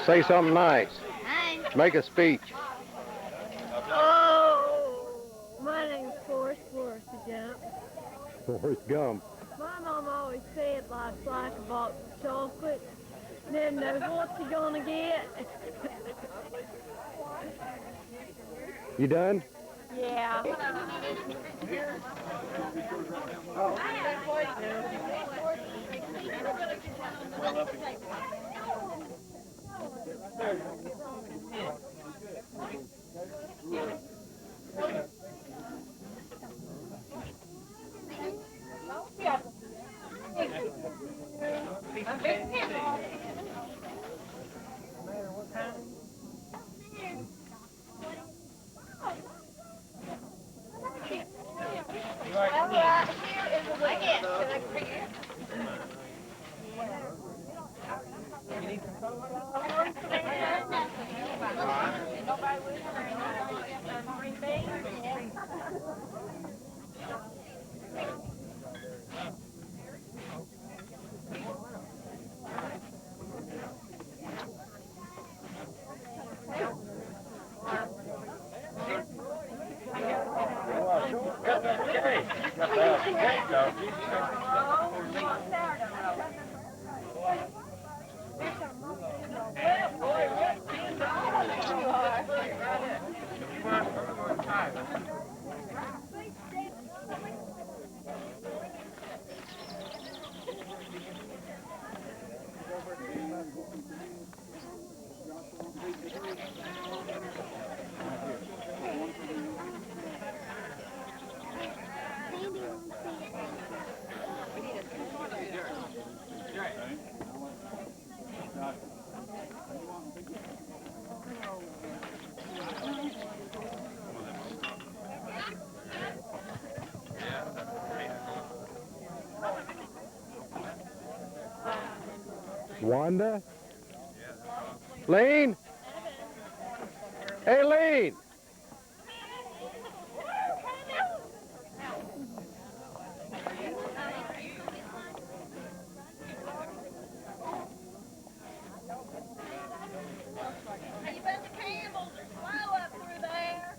Say something nice. Make a speech. Oh, my name's Forrest Gump. Forrest Gump. My mom always said life's like a box of chocolate. Never knows what you're gonna get. You done? Yeah. Wanda? Lane? Hey, Lane! You bet the Campbells are slow up through there.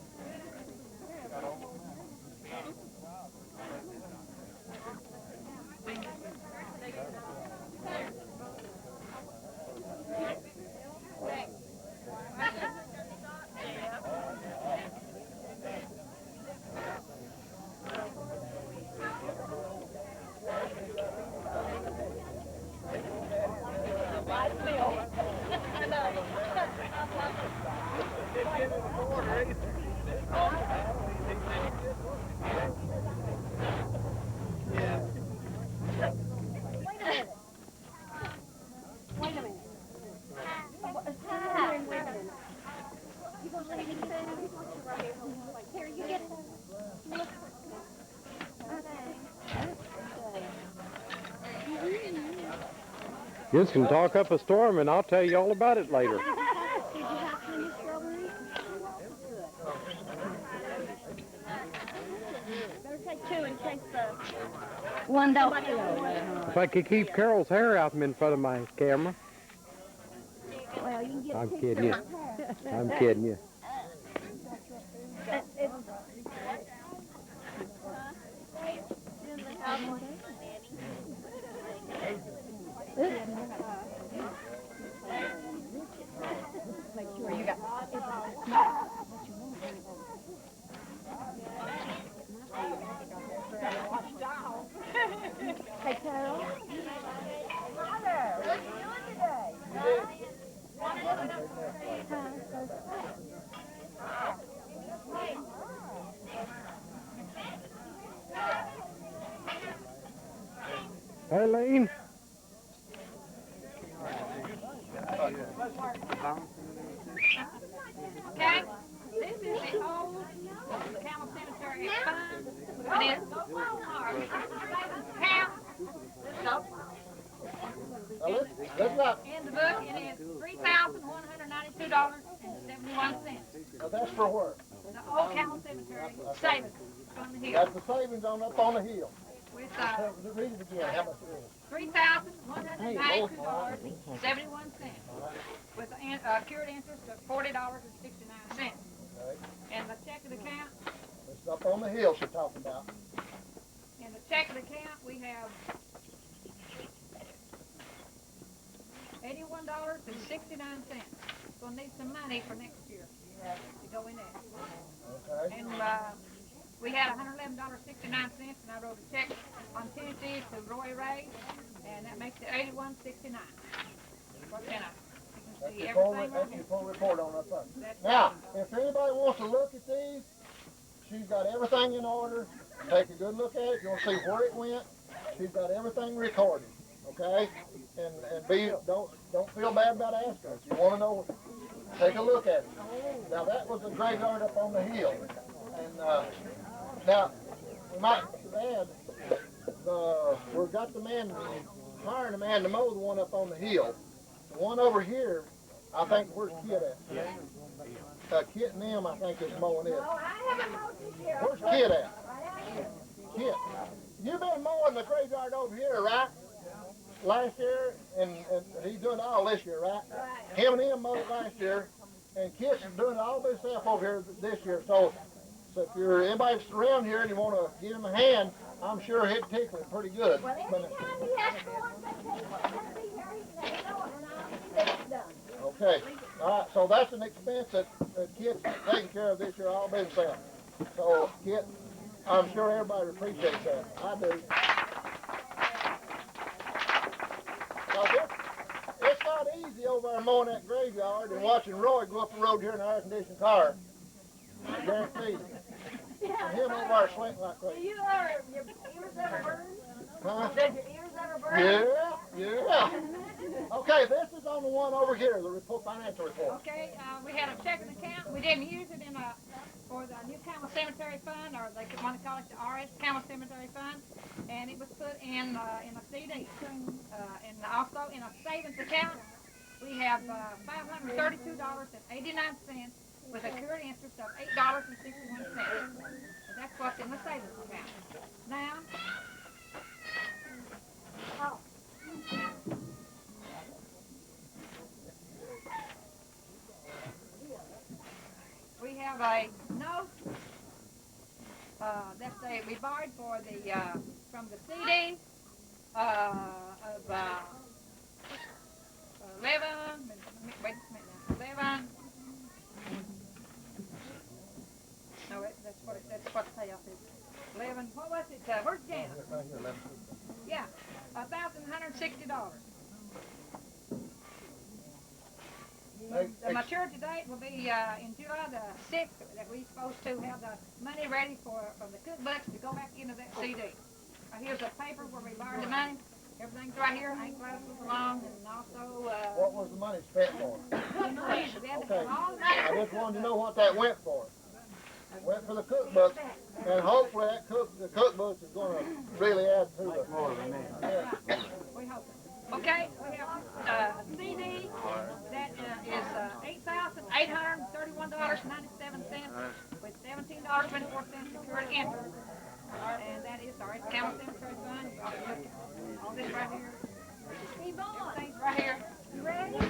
You can talk up a storm, and I'll tell you all about it later. Did you have plenty strawberries? Better take two in case the one don't. If I could keep Carol's hair out from in front of my camera. Well, you can get I'm kidding you. I'm kidding you. Make sure you got Hey, Carol. Hi there. What are you doing today? Hey, Lane. Okay, this is the old Campbell Cemetery fund. It is. Count. Listen up. In the book, it is $3,192.71. Now that's for what? The old Campbell Cemetery savings on the hill. That's the savings on up on the hill. with Read it again, how much it is. $3,192.71 with accrued interest of $40.69. And the checking account, It's up on the hill she's talking about. in the checking account, we have $81.69. We'll need some money for next year to go in there. Okay. And we had $111.69, and I wrote a check on Tuesday to Roy Ray, and that makes it $81.69. What's in it? You can see everything right That's here. your full report on that thing. That's Now, if anybody wants to look at these, she's got everything in order. Take a good look at it. You want to see where it went. She's got everything recorded. Okay? And don't feel bad about asking. If you want to know, take a look at it. Now that was the graveyard up on the hill. And now we might add, we've got the man hiring a man to mow the one up on the hill. The one over here, I think, where's Kit at? Kit and them, I think, is mowing it. Where's Kit at? Kit, you've been mowing the graveyard over here, right? Last year, and he's doing it all this year, right? Him and him mowed it last year, and Kit's doing it all by himself over here this year. So if you're anybody around here and you want to give him a hand, I'm sure he'd tickle it pretty good. Well, anytime he has to go on vacation, he'll be here, he can hang on, and I'll get it done. Okay. All right, so that's an expense that Kit's taking care of this year all by himself. So, Kit, I'm sure everybody appreciates that. I do. It's not easy over there mowing that graveyard and watching Roy go up the road here in an air-conditioned car. I guarantee you. And him over there sweating like Do crazy. your ears ever burn? Huh? Does your ears ever burn? Yeah. Okay, this is on the one over here, the financial report. Okay, we had a checking account. We didn't use it for the new Campbell Cemetery Fund, or they want to call it the RS Campbell Cemetery Fund, and it was put in a CD. And also in a savings account, we have $532.89 with accrued interest of $8.61. That's what's in the savings account. Now, we have a note we borrowed for the from the CD of 11. Wait a minute now. 11. No, that's what the payoff is. 11. What was it? Where's Janet? Yeah, $1,160. The maturity date will be in July the 6th, that we're supposed to have the money ready for the cookbooks to go back into that CD. Here's the paper where we borrowed the money. Everything's right here. Ink glasses along, and also... What was the money spent for? Okay. I just wanted to know what that went for. It went for the cookbook, and hopefully the cookbook is going to really add to it. Yeah. We hope so. Okay, we have a CD that is $8,831.97 with $17.24 secured interest. And that is our Campbell Cemetery Fund. All this right here. Everything's right here.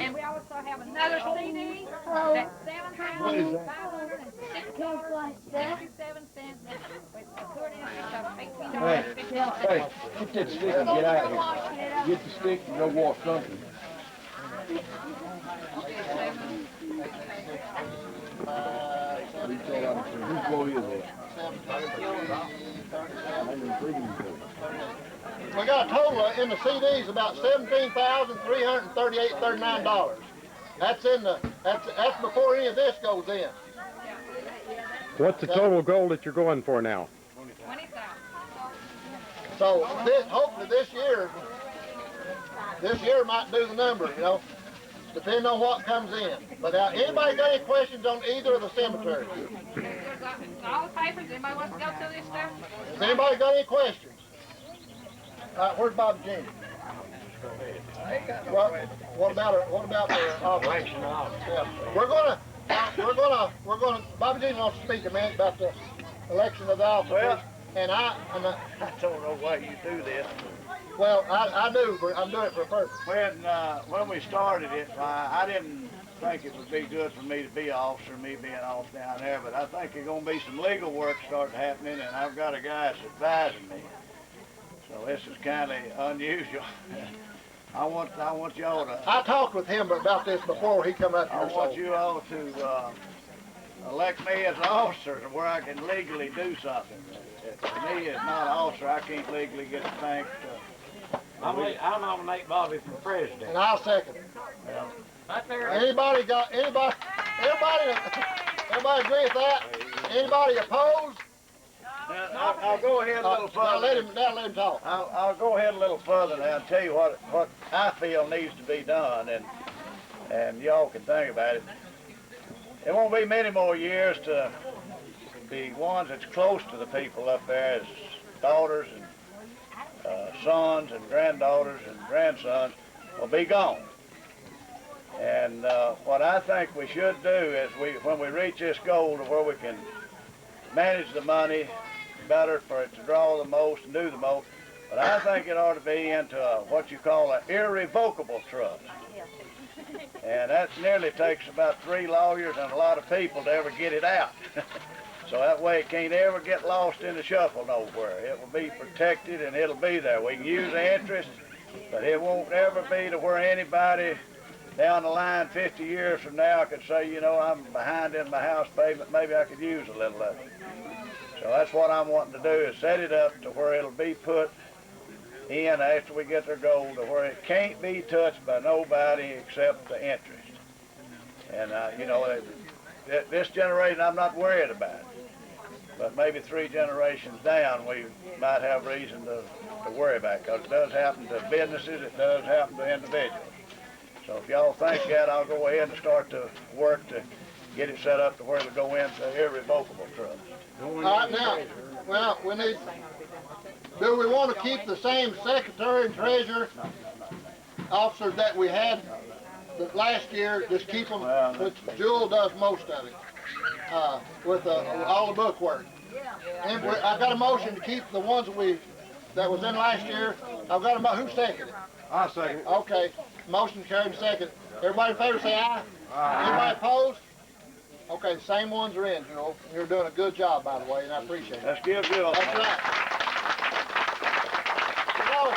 And we also have another CD that's $7,506.67 with secured interest of $18.50. Hey, get that stick and get out of here. Get the stick and go wash something. Whose boy is that? We got a total in the CDs about $17,338.39. That's before any of this goes in. What's the total goal that you're going for now? $20,000. So hopefully this year might do the number, you know, depending on what comes in. But anybody got any questions on either of the cemeteries? All the papers. Anybody wants to go through this stuff? Has anybody got any questions? All right, where's Bob Jean? What about the office? Yeah, we're gonna. Bobby Jean wants to speak a minute about the election of the office. Well, And I don't know why you do this. well, I do, but I'm doing it for a purpose. When we started it, I didn't think it would be good for me to be an officer, me being off down there, but I think there's going to be some legal work starting happening, and I've got a guy that's advising me. So this is kind of unusual. I want y'all to. I talked with him about this before he come up here. I want you all to elect me as an officer to where I can legally do something. For me, as not an officer, I can't legally get the bank. I'll nominate Bobby for president. And I'll second it. Anybody agree with that? Anybody opposed? Now, I'll go ahead a little further. Now let him talk. I'll go ahead a little further now and tell you what I feel needs to be done, and y'all can think about it. It won't be many more years to the ones that's close to the people up there as daughters and sons and granddaughters and grandsons will be gone. And what I think we should do is when we reach this goal to where we can manage the money better for it to draw the most and do the most, but I think it ought to be into what you call an irrevocable trust. And that nearly takes about 3 lawyers and a lot of people to ever get it out. So that way it can't ever get lost in the shuffle nowhere. It will be protected and it'll be there. We can use the interest, but it won't ever be to where anybody down the line 50 years from now could say, you know, I'm behind in my house payment, maybe I could use a little of it. So that's what I'm wanting to do, is set it up to where it'll be put in after we get their goal, to where it can't be touched by nobody except the interest. And, you know, this generation I'm not worried about, but maybe 3 generations down we might have reason to worry about, because it does happen to businesses, it does happen to individuals. So if y'all think that, I'll go ahead and start to work to get it set up to where it'll go into irrevocable trust. All right, now, well, do we want to keep the same secretary and treasurer officers that we had last year? Just keep them, which Jewel does most of it, with all the book work. And I've got a motion to keep the ones that was in last year. I've got who seconded it? I second it. Okay, motion carried second. Everybody in favor say aye. Aye. Anybody opposed? Okay, the same ones are in, Joel. You're doing a good job, by the way, and I appreciate it. Let's give Joel. That's right. You know,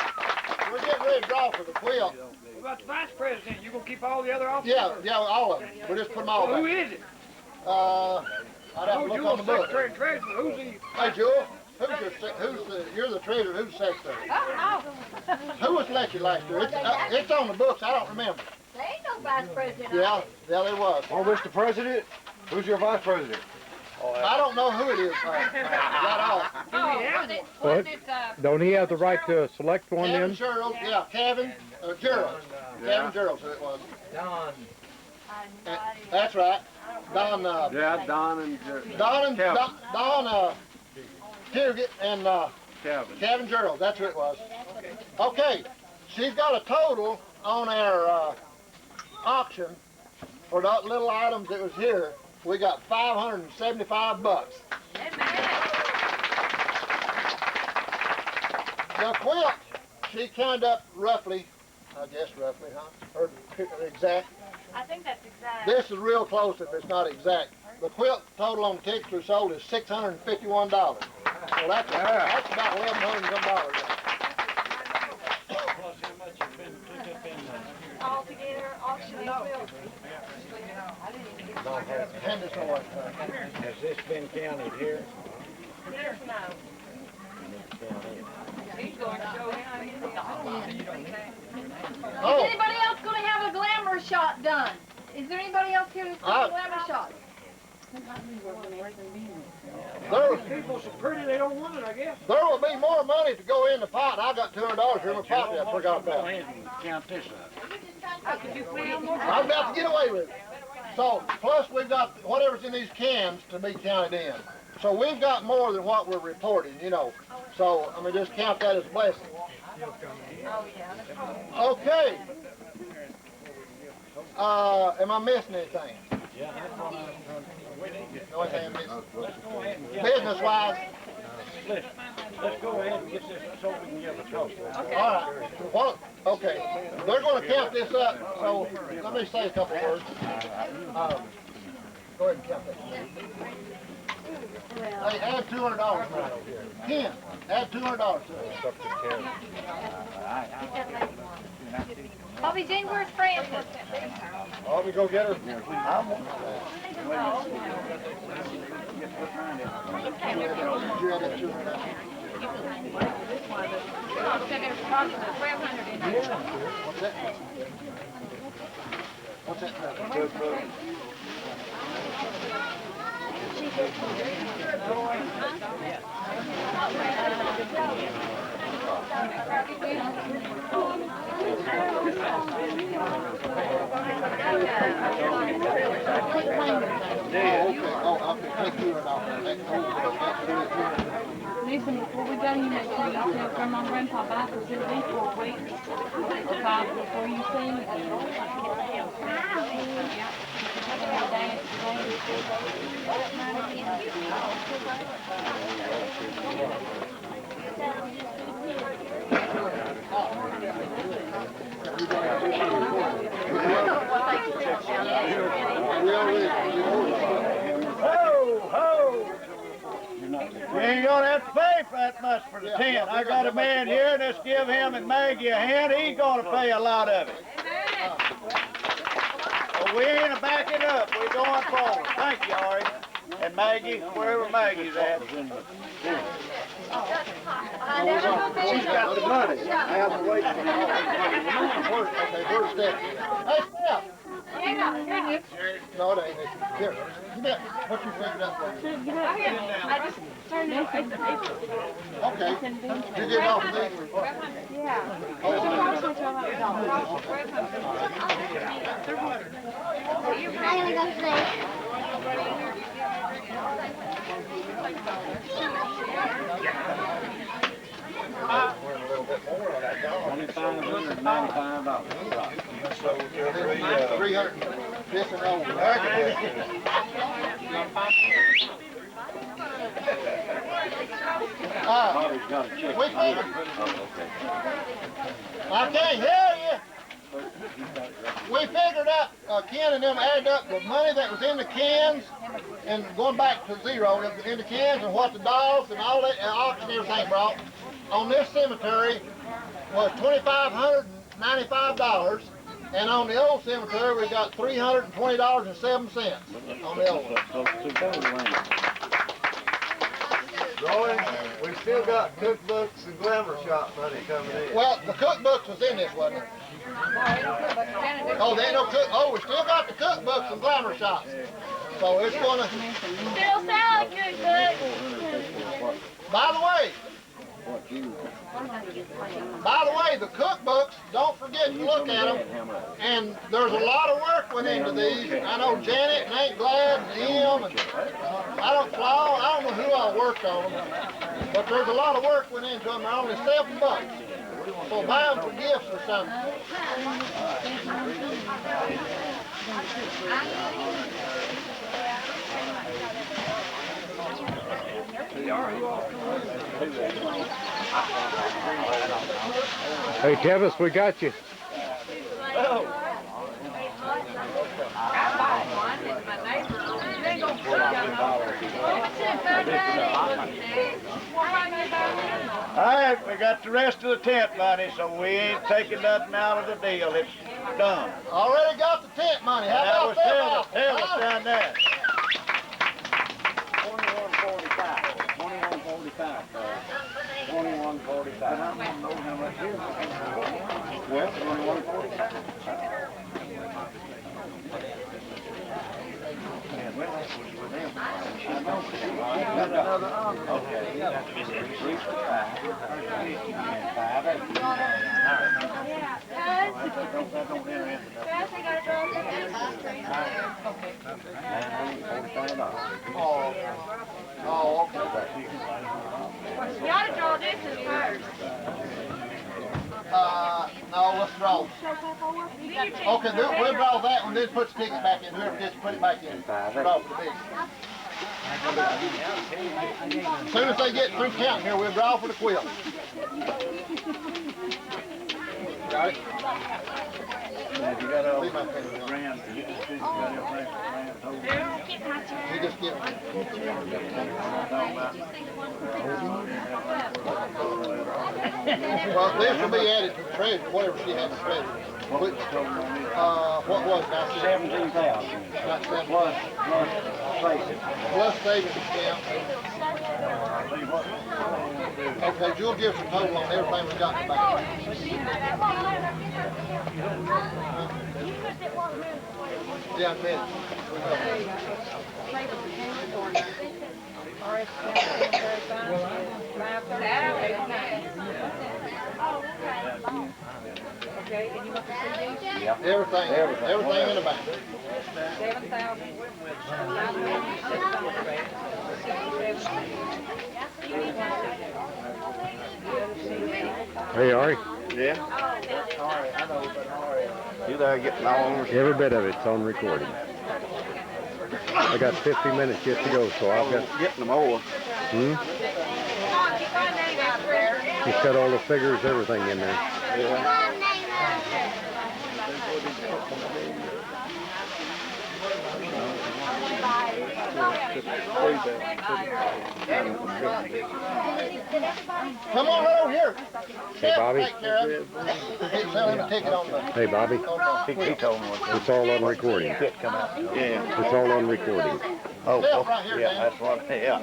we're getting ready to draw for the quilt. What about the vice president? You gonna keep all the other officers? Yeah, all of them. We'll just put them all Well, who back. is it? I'd have to look you on the book. secretary and treasurer. Who's he? Hey, Joel, you're the treasurer, who's the secretary? Who was elected last year? It's on the books, I don't remember. There ain't no vice president. Yeah, there was. Oh, Mr. President, who's your vice president? I don't know who it is. Right off. What? Don't he have the right to select one Kevin then? Gerald, yeah, Kevin Gerald. Kevin Gerald, who it was. Don. That's right. Don, Yeah, Don and Huget and Kevin Gerald, that's who it was. Okay, she's got a total on our auction for the little items that was here. We got $575. The quilt, she counted up roughly, I guess roughly, huh? Or exact. I think that's exact. This is real close if it's not exact. The quilt total on the tickets we sold is $651. So that's about $1,100 and some dollars. Plus how much has been took up in All together, auction and quilt. Hand this away. Has this been counted here? Yes, no. He's going to show him. Oh, Is anybody else going to have a glamour shot done? Is there anybody else here who's doing a glamour shot? people so pretty they don't want it, I guess. there will be more money to go in the pot. I got $200 here in my pocket I forgot about. Count this up. How could you put in more? I'm about to get away with it. So, plus we've got whatever's in these cans to be counted in. So we've got more than what we're reporting, you know. So, I mean, just count that as a blessing. Okay. Am I missing anything? Yeah, that's what The only thing I'm missing. Business-wise, Let's go ahead and get this so we can get the toast. Okay. All right. Well, okay. They're going to count this up. So let me say a couple words. Go ahead and count that. Hey, add $200 right over here. Ken, add $200 to it. Bobby Jean, where's Francis? Oh, let me go get her. You add that $200. What's that? What's that? Listen, before we go, you make sure you tell Grandma and Grandpa bye, because it'll be 4 weeks before you sing again. Ho, ho! You ain't gonna have to pay for that much for the tent. I got a man here, let's give him and Maggie a hand. He's gonna pay a lot of it. Well, we ain't backing up, we're going forward. Thank you, Ari. And Maggie, wherever Maggie's at. She's got the money. Out of the way. Okay, where's Steph? Hey, Steph! No, it ain't. Here, give me what you figured out for me. I just turned it on. Okay. You get off of these? Yeah. I'm gonna go play. $2,595. So there'll be, 300. This and over. Bobby's got a check. We figured. I can't hear you. We figured out, Ken and them added up the money that was in the cans and going back to zero in the cans and what the dogs and all that, auction and everything brought on this cemetery was $2,595. And on the old cemetery, we got $320.07 on the old one. Roy, we still got cookbooks and glamour shop money coming in. Well, the cookbooks was in this, wasn't it? Oh, they ain't no cook. Oh, we still got the cookbooks and glamour shops. So it's gonna. Still selling cookbooks. By the way, the cookbooks. Don't forget to look at them. And there's a lot of work went into these. I know Janet and Aunt Glad and Em and I don't know who all worked on them, but there's a lot of work went into them. They're only $7. So buy them for gifts or something. Hey, Tevis, we got you. All right, we got the rest of the tent money, so we ain't taking nothing out of the deal. It's done. Already got the tent money. How That about was that? Taylor done that. 2145. 2145. 2145. I don't know how much it is. Well, 2145. Okay. 365. Oh, okay. You ought to draw this as first. No, let's draw. Okay, we'll draw that one, then put the ticket back in. Whoever gets to put it back in. Draw for the big. As soon as they get through counting here, we'll draw for the quilt. Got it? Have you got all See the my finger. grams? You got everything for grams? You just get Well, this will be added to the treasure, whatever she has to treasure. What was it? I said 17,000. not 7 Plus savings. plus savings account. Okay, you'll give us a total on everything we got in the bank. Yeah, I did. Everything in the bank. 7,000. Hey, Ari. Yeah? You there getting all on? Every bit of it's on recording. I got 50 minutes yet to go, so I've got. Getting them all. Hmm? He's got all the figures, everything in there. Come on right over here. Hey, Bobby. Take care of it. Tell him to take it on the. Hey, Bobby. He told me what It's all on recording. to come out. Yeah. It's all on recording. Oh, Step right here, yeah, Dan. that's what, yeah.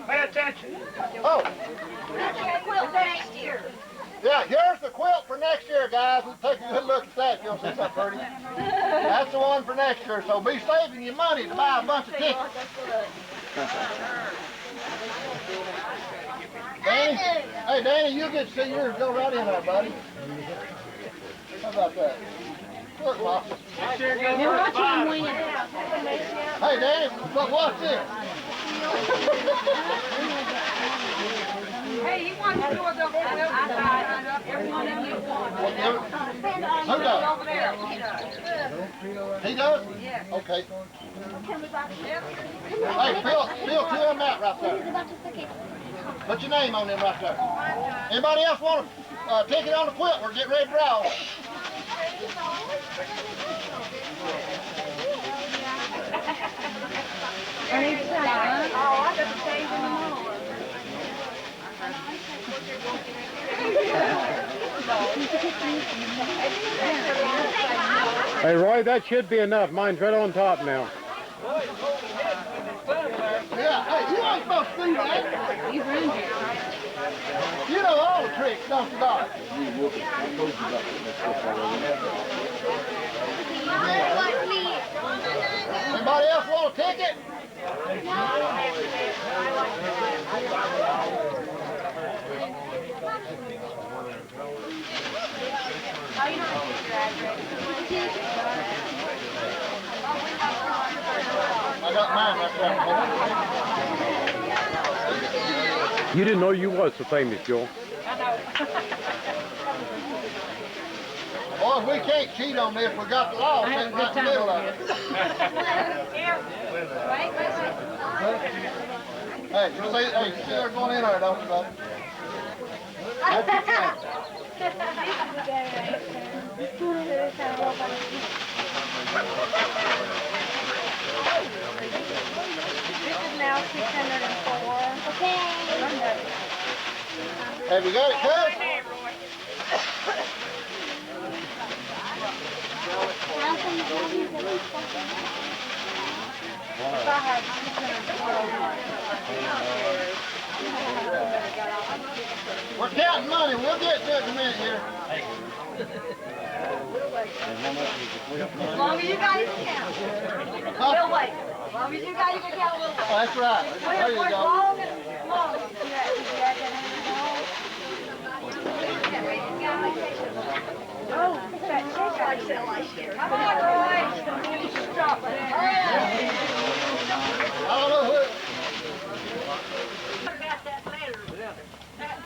Pay attention. Oh, Quilt next year. yeah, here's the quilt for next year, guys. We'll take a good look at that. You'll see something pretty. That's the one for next year, so be saving your money to buy a bunch of tickets. Danny, hey, Danny, you get to see yours. Go right in there, buddy. How about that? Look, Boss. Now watch him win it. Hey, Danny, look, watch this. Hey, he wants to do it over there. Every one of you Who does? over there. He does? Yeah. Okay. Hey, fill two of them out right there. Put your name on them right there. Anybody else want a ticket on the quilt? We're getting ready to draw. Hey, Roy, that should be enough. Mine's right on top now. Yeah, hey, you ain't supposed to do that. He's around here. You know all the tricks, don't you, Doc? Anybody else want a ticket? I got mine right there. You didn't know you was so famous, Joel. Boys, we can't cheat on this. We got the law sitting right in the middle of it. Hey, you see they're going in there, don't you, buddy? This is now 604. Okay. Have you got it cut? We're counting money. We'll get to it in a minute here. As long as you got it, you can count. We'll wait. As long as you got it, you can count, we'll wait. Oh, that's right. There you As go. long as Oh, that check I sell last year. Come on, Roy. Stop it. I don't know who. What about that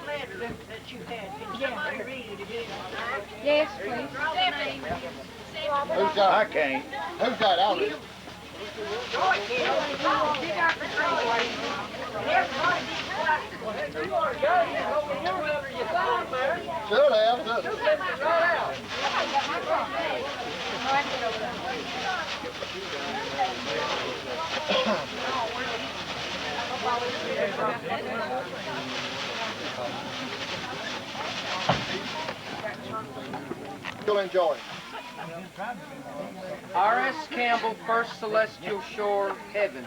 letter that you had? Can somebody read it again? Yes, please. Who's got got I it? can't. Who's got it? I'll read it. Should have, should have. You'll enjoy it. R.S. Campbell, First Celestial Shore, Heaven.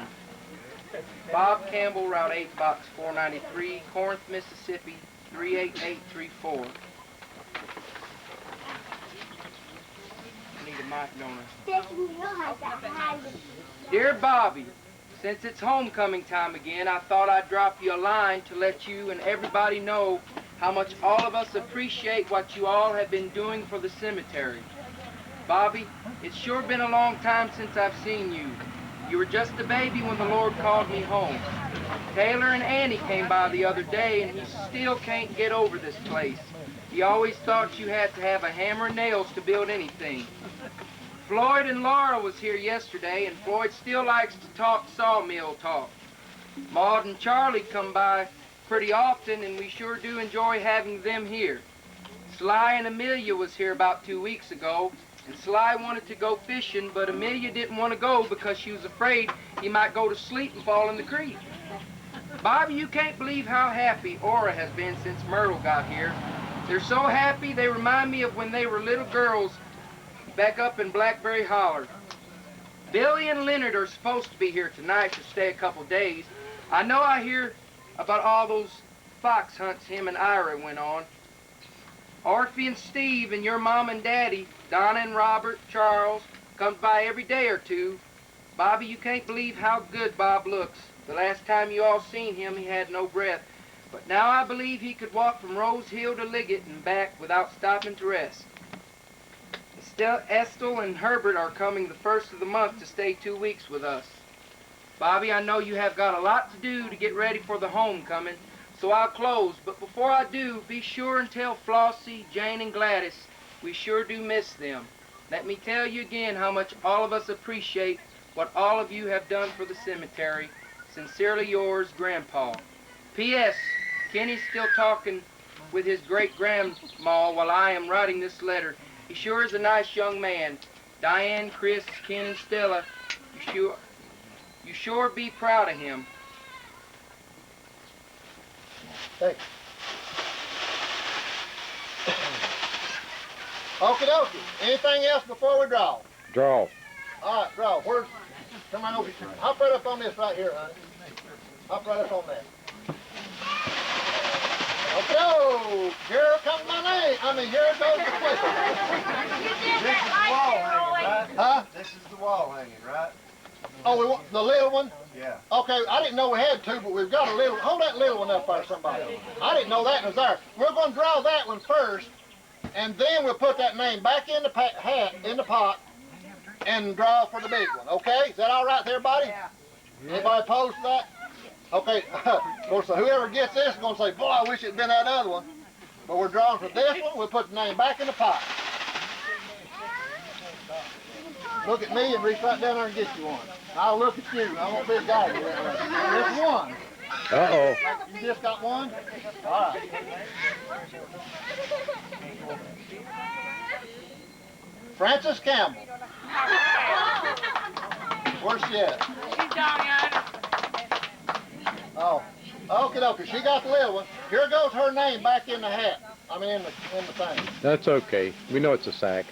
Bob Campbell, Route 8, Box 493, Corinth, Mississippi, 38834. I need a mic, don't I? Dear Bobby, since it's homecoming time again, I thought I'd drop you a line to let you and everybody know how much all of us appreciate what you all have been doing for the cemetery. Bobby, it's sure been a long time since I've seen you. You were just a baby when the Lord called me home. Taylor and Annie came by the other day, and he still can't get over this place. He always thought you had to have a hammer and nails to build anything. Floyd and Laura was here yesterday, and Floyd still likes to talk sawmill talk. Maud and Charlie come by pretty often, and we sure do enjoy having them here. Sly and Amelia was here about 2 weeks ago, and Sly wanted to go fishing, but Amelia didn't want to go because she was afraid he might go to sleep and fall in the creek. Bobby, you can't believe how happy Aura has been since Myrtle got here. They're so happy they remind me of when they were little girls back up in Blackberry Holler. Billy and Leonard are supposed to be here tonight to stay a couple days. I know I hear about all those fox hunts him and Ira went on. Orphy and Steve and your mom and daddy, Donna and Robert, Charles, comes by every day or two. Bobby, you can't believe how good Bob looks. The last time you all seen him, he had no breath. But now I believe he could walk from Rose Hill to Liggett and back without stopping to rest. Estel and Herbert are coming the first of the month to stay 2 weeks with us. Bobby, I know you have got a lot to do to get ready for the homecoming, so I'll close. But before I do, be sure and tell Flossie, Jane, and Gladys we sure do miss them. Let me tell you again how much all of us appreciate what all of you have done for the cemetery. Sincerely yours, Grandpa. P.S. Kenny's still talking with his great-grandma while I am writing this letter. He sure is a nice young man. Diane, Chris, Ken, and Stella, you sure be proud of him. Thank you. Okie dokie. Anything else before we draw? Draw. All right, draw. Where's, come on over here. Hop right up on this right here, honey. Hop right up on that. Okay, oh, here comes my name. Here goes the clipper. This is the wall hanging, right? Huh? This is the wall hanging, right? Oh, we want the little one? Yeah. Okay, I didn't know we had two, but we've got a little. Hold that little one up there, somebody. I didn't know that was there. We're going to draw that one first, and then we'll put that name back in the hat, in the pot, and draw for the big one. Okay? Is that all right with everybody? Yeah. Anybody opposed to that? Okay. Of course, so whoever gets this is going to say, boy, I wish it had been that other one. But we're drawing for this one. We'll put the name back in the pot. Look at me and reach right down there and get you one. I'll look at you. I won't be a guy here. Just one. Uh-oh. You just got one? All right. Frances Campbell. Where's she at? She's down yonder. Oh. Okay, dokie. She got the little one. Here goes her name back in the hat. in the thing. That's okay. We know it's a sack.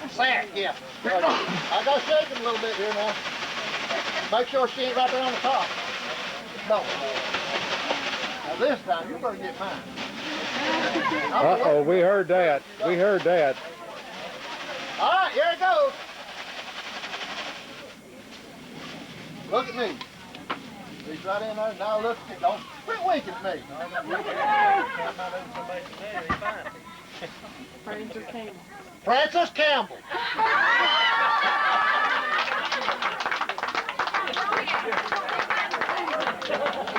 Sack, yeah. I got to shake him a little bit here now. Make sure she ain't right there on the top. No. Now this time, you better get mine. Uh-oh, we heard that. We heard that. All right, here it goes. Look at me. Reach right in there. Now look at me. Don't quit winking at me. Frances Campbell. Frances Campbell.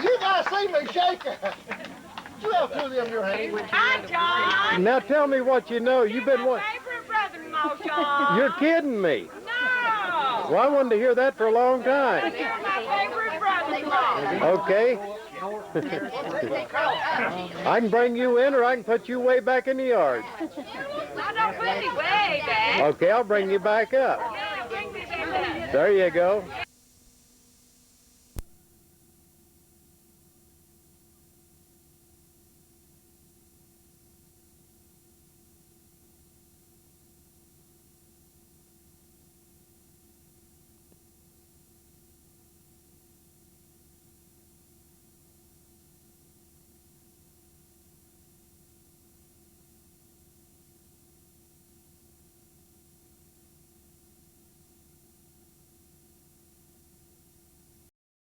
You guys see me shaking. You have two of them in your hand. Hi, John. Now tell me what you know. You've been what? My favorite brother-in-law, John. John. You're kidding me. No. Well, I wanted to hear that for a long time. You're my favorite brother-in-law. Okay. I can bring you in, or I can put you way back in the yard. I don't put me way back. Okay, I'll bring you back up. Yeah, bring me back up. There you go. Yeah,